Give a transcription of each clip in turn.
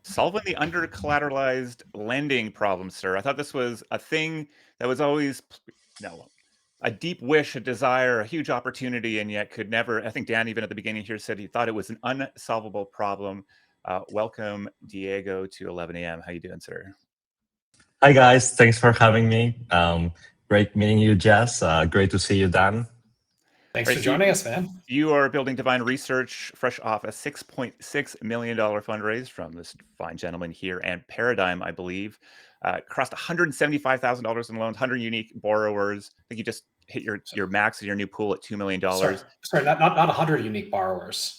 Solving the under-collateralized lending problem, sir. I thought this was a thing that was always, no, a deep wish, a desire, a huge opportunity, and yet could never. I think Dan, even at the beginning here, said he thought it was an unsolvable problem. Welcome, Diego, to 11 a.m. How you doing, sir? Hi guys, thanks for having me. Great meeting you, Jess. Great to see you, Dan. Thanks for joining us, man. You are building Divine Research, fresh off a $6.6 million fundraise from this fine gentleman here, and Paradigm, I believe, crossed $175,000 in loans, 100 unique borrowers. I think you just hit your max of your new pool at $2 million. Sorry, not 100 unique borrowers.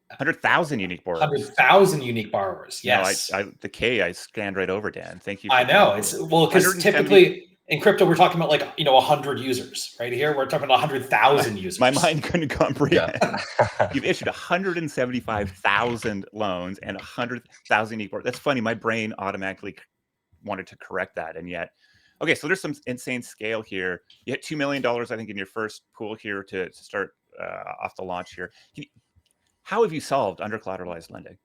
100,000 unique borrowers. 100,000 unique borrowers. Yes. No, the K I scanned right over, Dan. Thank you. I know. It's because typically in crypto we're talking about 100 users. Right here we're talking about 100,000 users. My mind couldn't comprehend. Yeah. You've issued 175,000 loans and 100,000 unique borrowers. That's funny. My brain automatically wanted to correct that, and yet, okay. So there's some insane scale here. You hit $2 million, I think, in your first pool here to start off the launch here. How have you solved under-collateralized lending?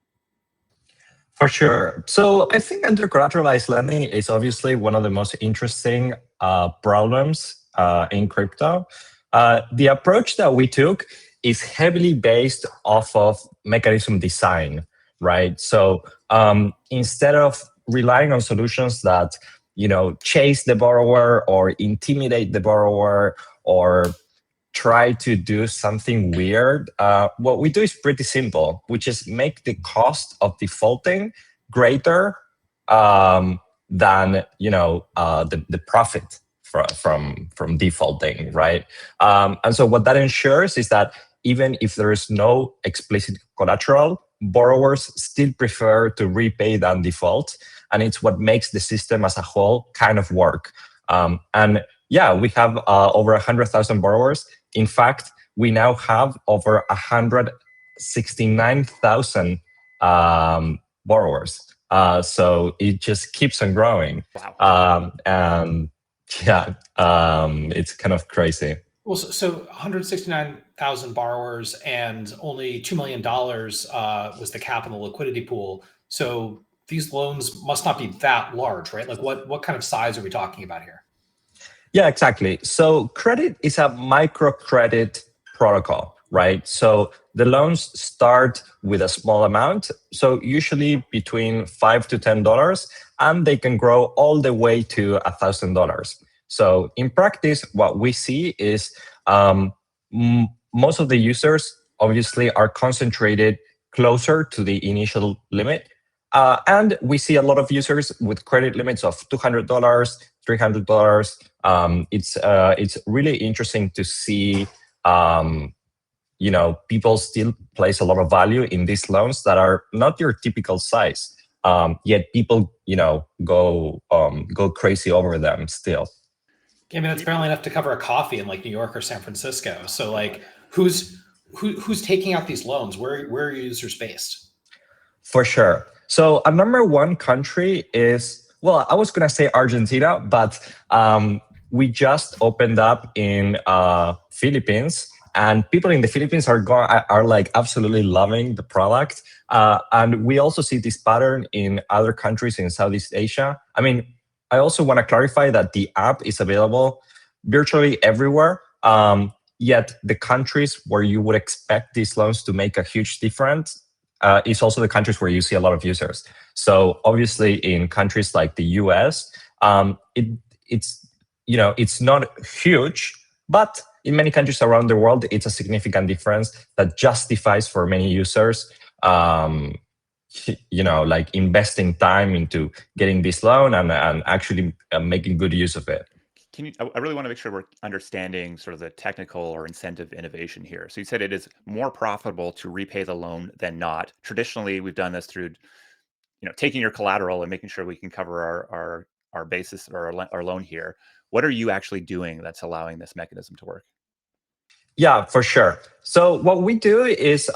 For sure. So I think under-collateralized lending is obviously one of the most interesting problems in crypto. The approach that we took is heavily based off of mechanism design, right? So instead of relying on solutions that chase the borrower or intimidate the borrower or try to do something weird, what we do is pretty simple, which is make the cost of defaulting greater than the profit from defaulting, right? And so what that ensures is that even if there is no explicit collateral, borrowers still prefer to repay than default, and it's what makes the system as a whole kind of work. And yeah, we have over 100,000 borrowers. In fact, we now have over 169,000 borrowers. So it just keeps on growing. Wow. And yeah, it's kind of crazy. Well, so 169,000 borrowers and only $2 million was the cap in the liquidity pool. So these loans must not be that large, right? Like what kind of size are we talking about here? Yeah, exactly. So credit is a microcredit protocol, right? So the loans start with a small amount, so usually between $5 to $10, and they can grow all the way to $1,000. So in practice, what we see is most of the users obviously are concentrated closer to the initial limit. And we see a lot of users with credit limits of $200, $300. It's really interesting to see, people still place a lot of value in these loans that are not your typical size. Yet people, go crazy over them still. I mean, it's barely enough to cover a coffee in New York or San Francisco. So who's taking out these loans? Where are users based? For sure. So a number one country is, well, I was going to say Argentina, but we just opened up in Philippines, and people in the Philippines are absolutely loving the product. And we also see this pattern in other countries in Southeast Asia. I mean, I also want to clarify that the app is available virtually everywhere. Yet the countries where you would expect these loans to make a huge difference is also the countries where you see a lot of users. So obviously in countries like the US, it's not huge, but in many countries around the world, it's a significant difference that justifies for many users, investing time into getting this loan and actually making good use of it. I really want to make sure we're understanding sort of the technical or incentive innovation here. So you said it is more profitable to repay the loan than not. Traditionally, we've done this through, taking your collateral and making sure we can cover our basis or our loan here. What are you actually doing that's allowing this mechanism to work? Yeah, for sure. So what we do is,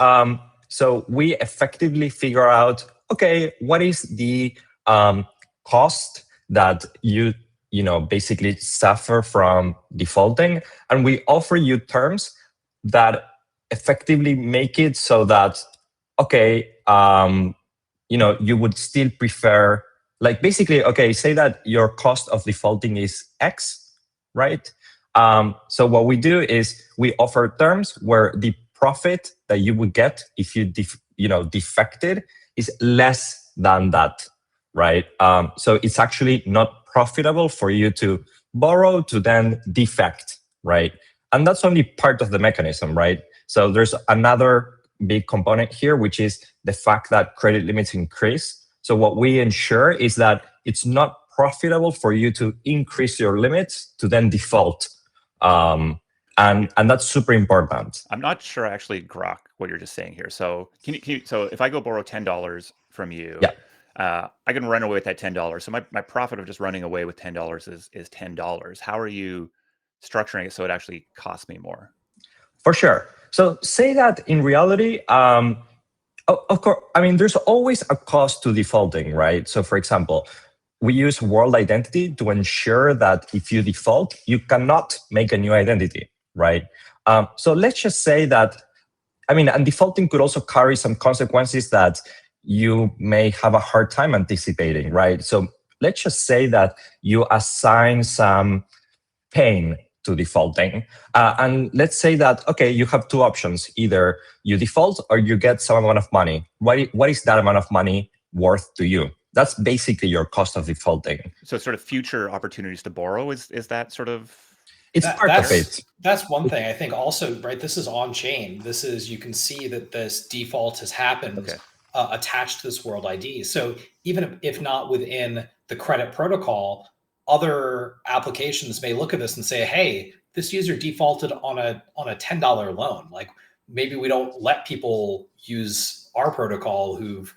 so we effectively figure out, okay, what is the cost that you basically suffer from defaulting, and we offer you terms that effectively make it so that, okay, you would still prefer, like basically, okay, say that your cost of defaulting is X, right? So what we do is we offer terms where the profit that you would get if you defected is less than that, right? So it's actually not profitable for you to borrow to then defect, right? And that's only part of the mechanism, right? So there's another big component here, which is the fact that credit limits increase. So what we ensure is that it's not profitable for you to increase your limits to then default. And that's super important. I'm not sure I actually grok what you're just saying here. So so if I go borrow $10 from you, I can run away with that $10. So my profit of just running away with $10 is $10. How are you structuring it so it actually costs me more? For sure. So say that in reality, of course, I mean, there's always a cost to defaulting, right? So for example, we use world identity to ensure that if you default, you cannot make a new identity, right? So let's just say that, I mean, and defaulting could also carry some consequences that you may have a hard time anticipating, right? So let's just say that you assign some pain to defaulting. And let's say that, okay, you have two options. Either you default or you get some amount of money. What is that amount of money worth to you? That's basically your cost of defaulting. So sort of future opportunities to borrow, is that sort of... It's part of it. That's one thing. I think also, right, this is on chain. This is, you can see that this default has happened attached to this world ID. So even if not within the credit protocol, other applications may look at this and say, hey, this user defaulted on a $10 loan. Like maybe we don't let people use our protocol who've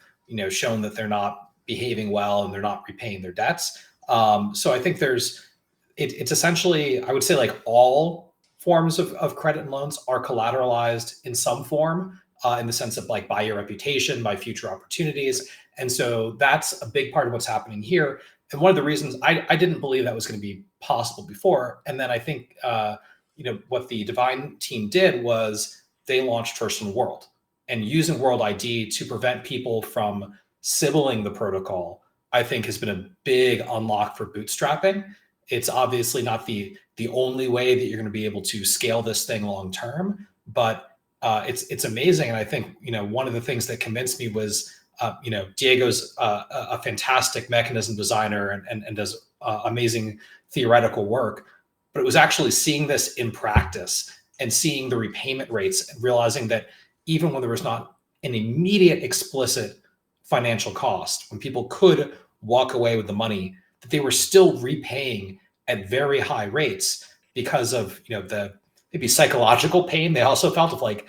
shown that they're not behaving well and they're not repaying their debts. So I think it's essentially, I would say, like all forms of credit and loans are collateralized in some form, in the sense of like by your reputation, by future opportunities. And so that's a big part of what's happening here. And one of the reasons I didn't believe that was going to be possible before. And then I think, what the Divine team did was they launched First in the World, and using World ID to prevent people from sibling the protocol, I think has been a big unlock for bootstrapping. It's obviously not the only way that you're going to be able to scale this thing long term, but it's amazing. And I think one of the things that convinced me was Diego's a fantastic mechanism designer and does amazing theoretical work, but it was actually seeing this in practice and seeing the repayment rates and realizing that even when there was not an immediate explicit financial cost, when people could walk away with the money, that they were still repaying at very high rates because of the maybe psychological pain they also felt of like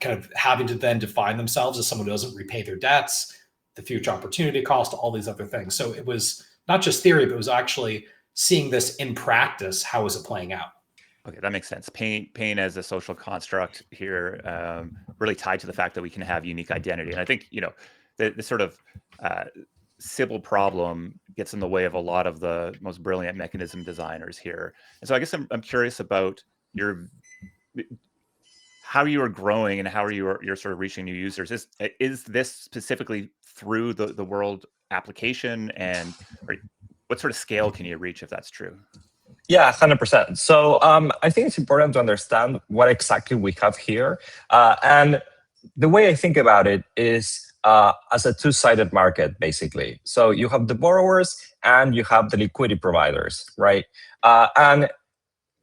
kind of having to then define themselves as someone who doesn't repay their debts, the future opportunity cost, all these other things. So it was not just theory, but it was actually seeing this in practice. How is it playing out? Okay, that makes sense. Pain as a social construct here, really tied to the fact that we can have unique identity. And I think, the sort of Sybil problem gets in the way of a lot of the most brilliant mechanism designers here. And so I guess I'm curious about how you are growing and how you're sort of reaching new users. Is this specifically through the world application, and what sort of scale can you reach if that's true? Yeah, 100%. So I think it's important to understand what exactly we have here. And the way I think about it is as a two-sided market, basically. So you have the borrowers and you have the liquidity providers, right? And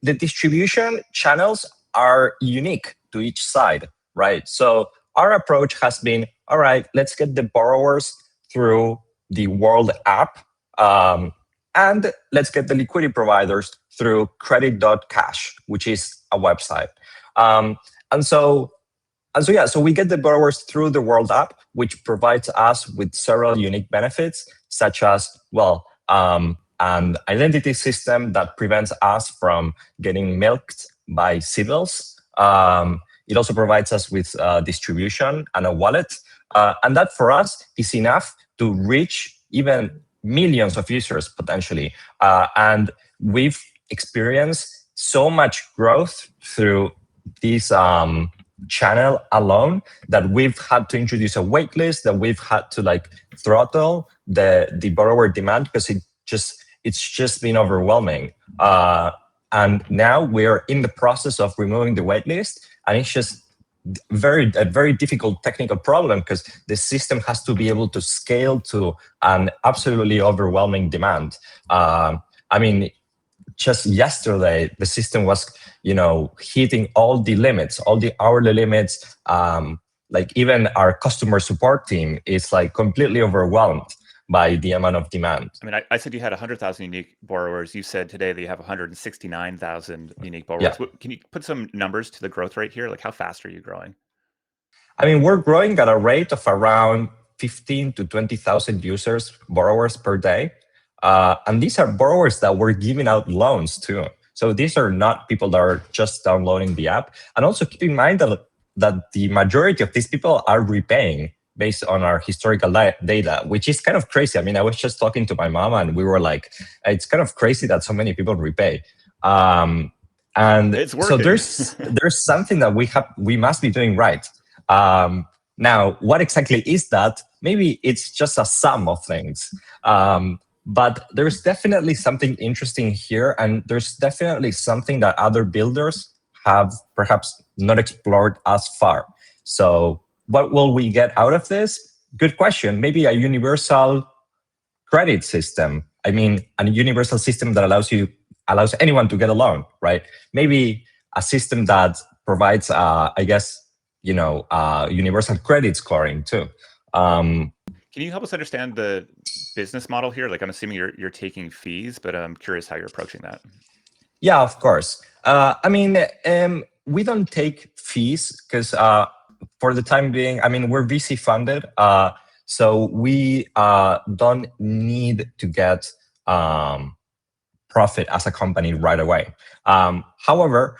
the distribution channels are unique to each side, right? So our approach has been, all right, let's get the borrowers through the World app, and let's get the liquidity providers through credit.cash, which is a website. So we get the borrowers through the World app, which provides us with several unique benefits, such as, an identity system that prevents us from getting milked by civils. It also provides us with distribution and a wallet. And that for us is enough to reach even millions of users potentially. And we've experienced so much growth through these channel alone that we've had to introduce a wait list, that we've had to like throttle the borrower demand because it's just been overwhelming. And now we're in the process of removing the wait list, and it's just a very difficult technical problem because the system has to be able to scale to an absolutely overwhelming demand. I mean, just yesterday, the system was, hitting all the limits, all the hourly limits. Like even our customer support team is like completely overwhelmed by the amount of demand. I mean, I said you had 100,000 unique borrowers. You said today that you have 169,000 unique borrowers. Yeah. Can you put some numbers to the growth rate here? Like how fast are you growing? I mean, we're growing at a rate of around 15 to 20,000 borrowers per day. And these are borrowers that we're giving out loans to. So these are not people that are just downloading the app. And also keep in mind that the majority of these people are repaying based on our historical data, which is kind of crazy. I mean, I was just talking to my mom and we were like, it's kind of crazy that so many people repay. And it's so there's something that we must be doing right. Now, what exactly is that? Maybe it's just a sum of things. But there's definitely something interesting here, and there's definitely something that other builders have perhaps not explored as far. So what will we get out of this? Good question. Maybe a universal credit system. I mean, a universal system that allows anyone to get a loan, right? Maybe a system that provides, universal credit scoring too. Can you help us understand the business model here? Like, I'm assuming you're taking fees, but I'm curious how you're approaching that. Yeah, of course. We don't take fees because for the time being, I mean, we're VC funded, so we don't need to get profit as a company right away. However,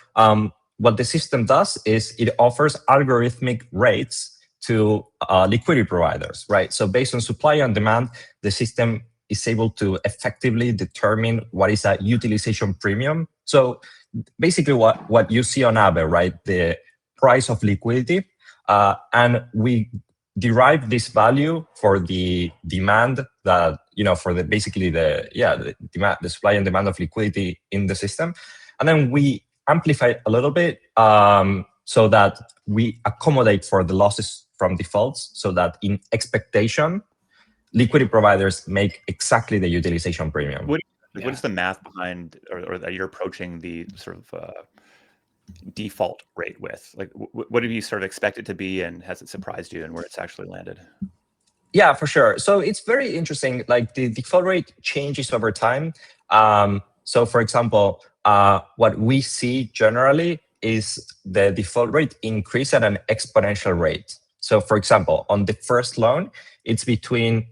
what the system does is it offers algorithmic rates to liquidity providers, right? So based on supply and demand, the system is able to effectively determine what is a utilization premium. So basically what you see on Aave, right? The price of liquidity. And we derive this value for the demand that, for the supply and demand of liquidity in the system. And then we amplify it a little bit so that we accommodate for the losses from defaults, so that in expectation, liquidity providers make exactly the utilization premium. What is the math behind, or that you're approaching the sort of default rate with? Like, what do you sort of expect it to be, and has it surprised you, and where it's actually landed? Yeah, for sure. So it's very interesting. Like the default rate changes over time. So for example, what we see generally is the default rate increase at an exponential rate. So for example, on the first loan, it's between,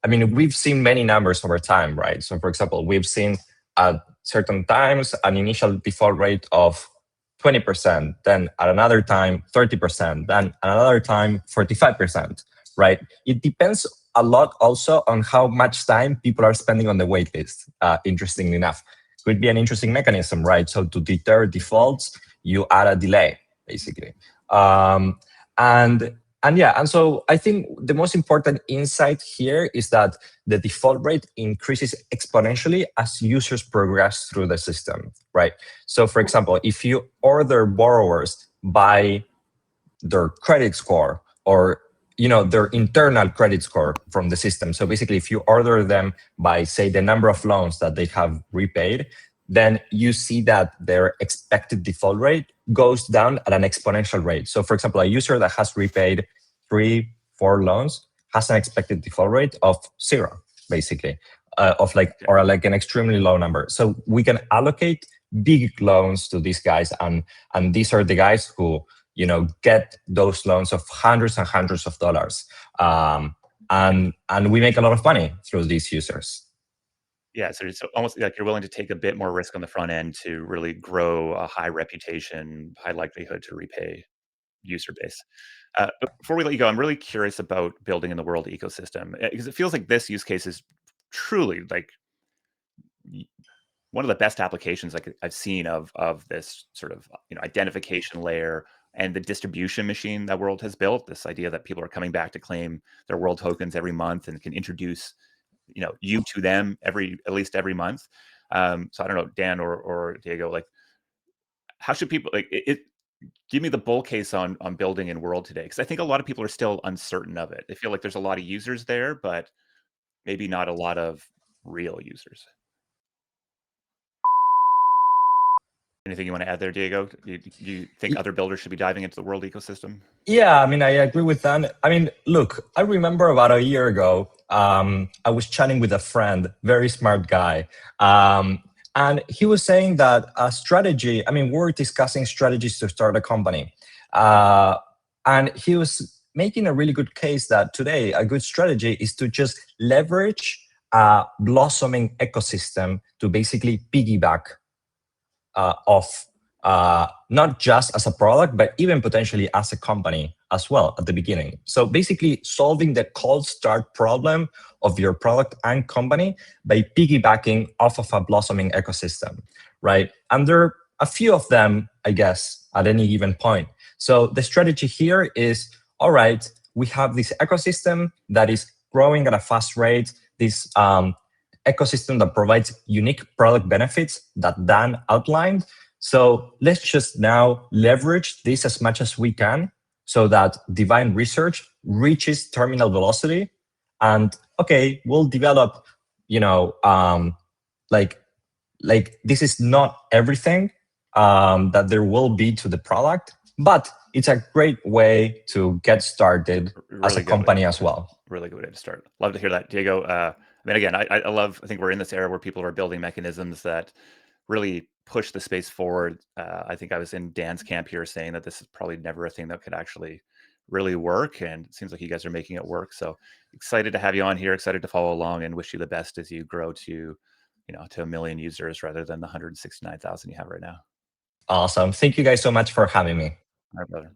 we've seen many numbers over time, right? So for example, we've seen at certain times an initial default rate of 20%, then at another time, 30%, then another time, 45%, right? It depends a lot also on how much time people are spending on the waitlist, interestingly enough. Could be an interesting mechanism, right? So to deter defaults, you add a delay, basically. And so I think the most important insight here is that the default rate increases exponentially as users progress through the system, right? So for example, if you order borrowers by their credit score or their internal credit score from the system. So basically, if you order them by, say, the number of loans that they have repaid, then you see that their expected default rate goes down at an exponential rate. So for example, a user that has repaid 3-4 loans has an expected default rate of 0, basically, or an extremely low number. So we can allocate big loans to these guys, and these are the guys who get those loans of hundreds and hundreds of dollars. And we make a lot of money through these users. Yeah, so it's almost like you're willing to take a bit more risk on the front end to really grow a high reputation, high likelihood to repay user base. Before we let you go, I'm really curious about building in the world ecosystem, because it feels like this use case is truly like one of the best applications like I've seen of this sort of identification layer and the distribution machine that World has built, this idea that people are coming back to claim their World tokens every month and can introduce, you to them at least every month. So I don't know, Dan or Diego, like, how should people give me the bull case on building in World today? Because I think a lot of people are still uncertain of it. They feel like there's a lot of users there, but maybe not a lot of real users. Anything you want to add there, Diego? Do you think other builders should be diving into the World ecosystem? Yeah, I mean, I agree with that. I mean, look, I remember about a year ago, I was chatting with a friend, very smart guy. And he was saying that a strategy, I mean, we're discussing strategies to start a company. And he was making a really good case that today a good strategy is to just leverage a blossoming ecosystem to basically piggyback off not just as a product, but even potentially as a company as well at the beginning. So basically solving the cold start problem of your product and company by piggybacking off of a blossoming ecosystem, right? And there are a few of them, I guess, at any given point. So the strategy here is, all right, we have this ecosystem that is growing at a fast rate, this ecosystem that provides unique product benefits that Dan outlined. So let's just now leverage this as much as we can so that Divine Research reaches terminal velocity. And okay, we'll develop, like this is not everything that there will be to the product, but it's a great way to get started as a company as well. Really good way to start. Love to hear that, Diego. I mean, again, I think we're in this era where people are building mechanisms that really push the space forward. I think I was in Dan's camp here saying that this is probably never a thing that could actually really work, and it seems like you guys are making it work. So excited to have you on here, excited to follow along, and wish you the best as you grow to, to 1 million users rather than the 169,000 you have right now. Awesome. Thank you guys so much for having me. All right, brother.